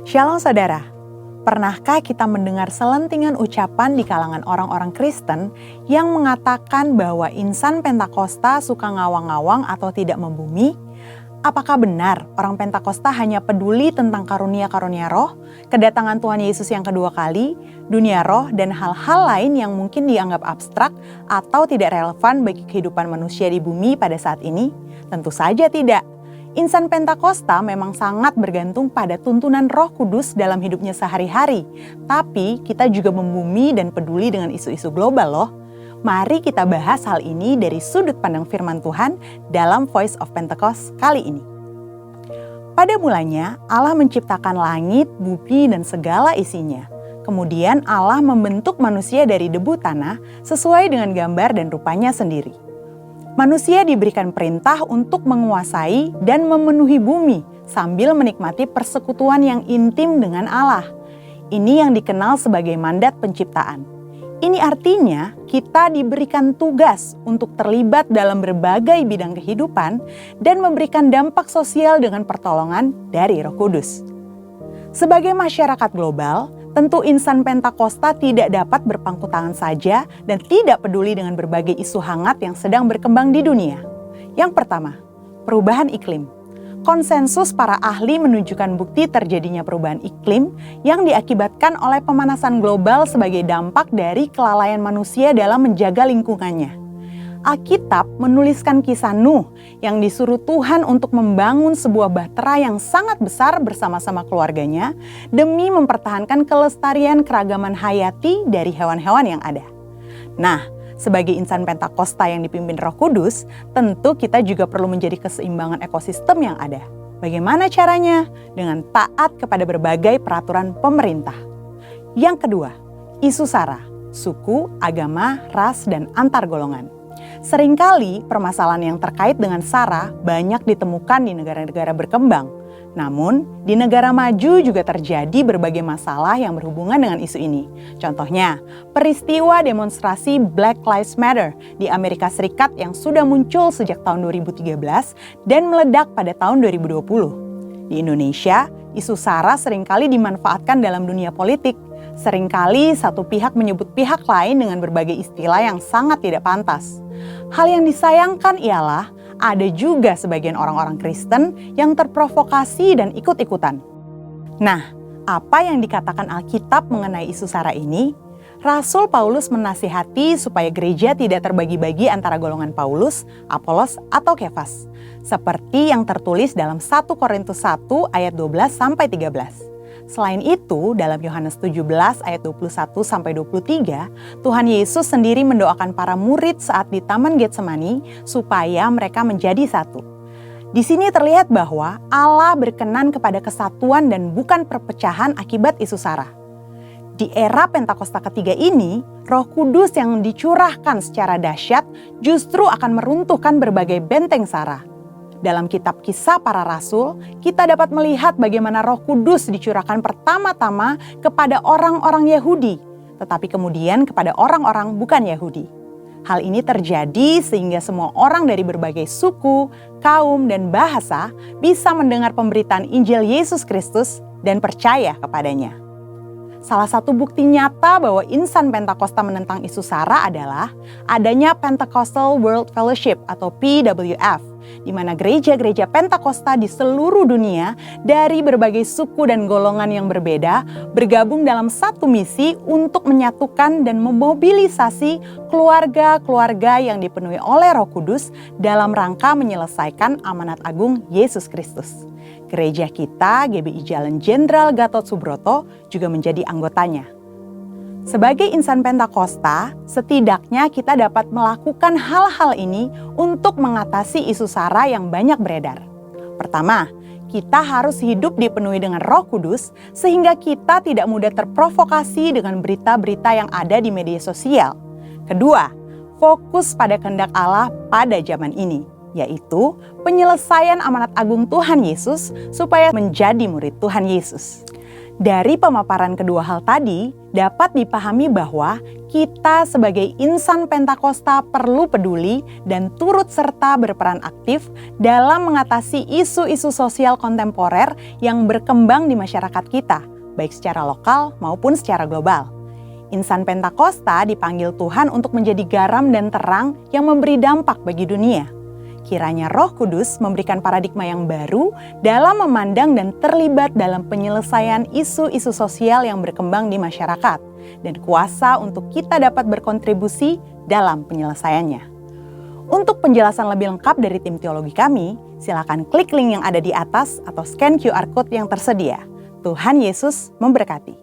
Shalom saudara, pernahkah kita mendengar selentingan ucapan di kalangan orang-orang Kristen yang mengatakan bahwa insan Pentakosta suka ngawang-ngawang atau tidak membumi? Apakah benar orang Pentakosta hanya peduli tentang karunia-karunia roh, kedatangan Tuhan Yesus yang kedua kali, dunia roh, dan hal-hal lain yang mungkin dianggap abstrak atau tidak relevan bagi kehidupan manusia di bumi pada saat ini? Tentu saja tidak. Insan Pentakosta memang sangat bergantung pada tuntunan Roh Kudus dalam hidupnya sehari-hari. Tapi kita juga membumi dan peduli dengan isu-isu global loh. Mari kita bahas hal ini dari sudut pandang firman Tuhan dalam Voice of Pentecost kali ini. Pada mulanya Allah menciptakan langit, bumi, dan segala isinya. Kemudian Allah membentuk manusia dari debu tanah sesuai dengan gambar dan rupanya sendiri. Manusia diberikan perintah untuk menguasai dan memenuhi bumi sambil menikmati persekutuan yang intim dengan Allah. Ini yang dikenal sebagai mandat penciptaan. Ini artinya kita diberikan tugas untuk terlibat dalam berbagai bidang kehidupan dan memberikan dampak sosial dengan pertolongan dari Roh Kudus. Sebagai masyarakat global, tentu insan Pentakosta tidak dapat berpangku tangan saja dan tidak peduli dengan berbagai isu hangat yang sedang berkembang di dunia. Yang pertama, perubahan iklim. Konsensus para ahli menunjukkan bukti terjadinya perubahan iklim yang diakibatkan oleh pemanasan global sebagai dampak dari kelalaian manusia dalam menjaga lingkungannya. Alkitab menuliskan kisah Nuh yang disuruh Tuhan untuk membangun sebuah bahtera yang sangat besar bersama-sama keluarganya demi mempertahankan kelestarian keragaman hayati dari hewan-hewan yang ada. Nah, sebagai insan Pentakosta yang dipimpin Roh Kudus, tentu kita juga perlu menjadi keseimbangan ekosistem yang ada. Bagaimana caranya? Dengan taat kepada berbagai peraturan pemerintah. Yang kedua, isu SARA, suku, agama, ras, dan antar golongan. Seringkali permasalahan yang terkait dengan SARA banyak ditemukan di negara-negara berkembang. Namun, di negara maju juga terjadi berbagai masalah yang berhubungan dengan isu ini. Contohnya, peristiwa demonstrasi Black Lives Matter di Amerika Serikat yang sudah muncul sejak tahun 2013 dan meledak pada tahun 2020. Di Indonesia, isu SARA seringkali dimanfaatkan dalam dunia politik. Seringkali satu pihak menyebut pihak lain dengan berbagai istilah yang sangat tidak pantas. Hal yang disayangkan ialah ada juga sebagian orang-orang Kristen yang terprovokasi dan ikut-ikutan. Nah, apa yang dikatakan Alkitab mengenai isu SARA ini? Rasul Paulus menasihati supaya gereja tidak terbagi-bagi antara golongan Paulus, Apolos, atau Kefas. Seperti yang tertulis dalam 1 Korintus 1 ayat 12-13. Selain itu, dalam Yohanes 17 ayat 21-23, Tuhan Yesus sendiri mendoakan para murid saat di Taman Getsemani supaya mereka menjadi satu. Di sini terlihat bahwa Allah berkenan kepada kesatuan dan bukan perpecahan akibat isu SARA. Di era Pentakosta ketiga ini, Roh Kudus yang dicurahkan secara dahsyat justru akan meruntuhkan berbagai benteng SARA. Dalam kitab Kisah Para Rasul, kita dapat melihat bagaimana Roh Kudus dicurahkan pertama-tama kepada orang-orang Yahudi, tetapi kemudian kepada orang-orang bukan Yahudi. Hal ini terjadi sehingga semua orang dari berbagai suku, kaum, dan bahasa bisa mendengar pemberitaan Injil Yesus Kristus dan percaya kepadanya. Salah satu bukti nyata bahwa insan Pentakosta menentang isu SARA adalah adanya Pentecostal World Fellowship atau PWF, di mana gereja-gereja Pentakosta di seluruh dunia dari berbagai suku dan golongan yang berbeda bergabung dalam satu misi untuk menyatukan dan memobilisasi keluarga-keluarga yang dipenuhi oleh Roh Kudus dalam rangka menyelesaikan amanat agung Yesus Kristus. Gereja kita, GBI Jalan Jenderal Gatot Subroto, juga menjadi anggotanya. Sebagai insan Pentakosta, setidaknya kita dapat melakukan hal-hal ini untuk mengatasi isu SARA yang banyak beredar. Pertama, kita harus hidup dipenuhi dengan Roh Kudus sehingga kita tidak mudah terprovokasi dengan berita-berita yang ada di media sosial. Kedua, fokus pada kehendak Allah pada zaman ini, yaitu penyelesaian amanat agung Tuhan Yesus supaya menjadi murid Tuhan Yesus. Dari pemaparan kedua hal tadi, dapat dipahami bahwa kita sebagai insan Pentakosta perlu peduli dan turut serta berperan aktif dalam mengatasi isu-isu sosial kontemporer yang berkembang di masyarakat kita, baik secara lokal maupun secara global. Insan Pentakosta dipanggil Tuhan untuk menjadi garam dan terang yang memberi dampak bagi dunia. Kiranya Roh Kudus memberikan paradigma yang baru dalam memandang dan terlibat dalam penyelesaian isu-isu sosial yang berkembang di masyarakat, dan kuasa untuk kita dapat berkontribusi dalam penyelesaiannya. Untuk penjelasan lebih lengkap dari tim teologi kami, silakan klik link yang ada di atas atau scan QR Code yang tersedia. Tuhan Yesus memberkati.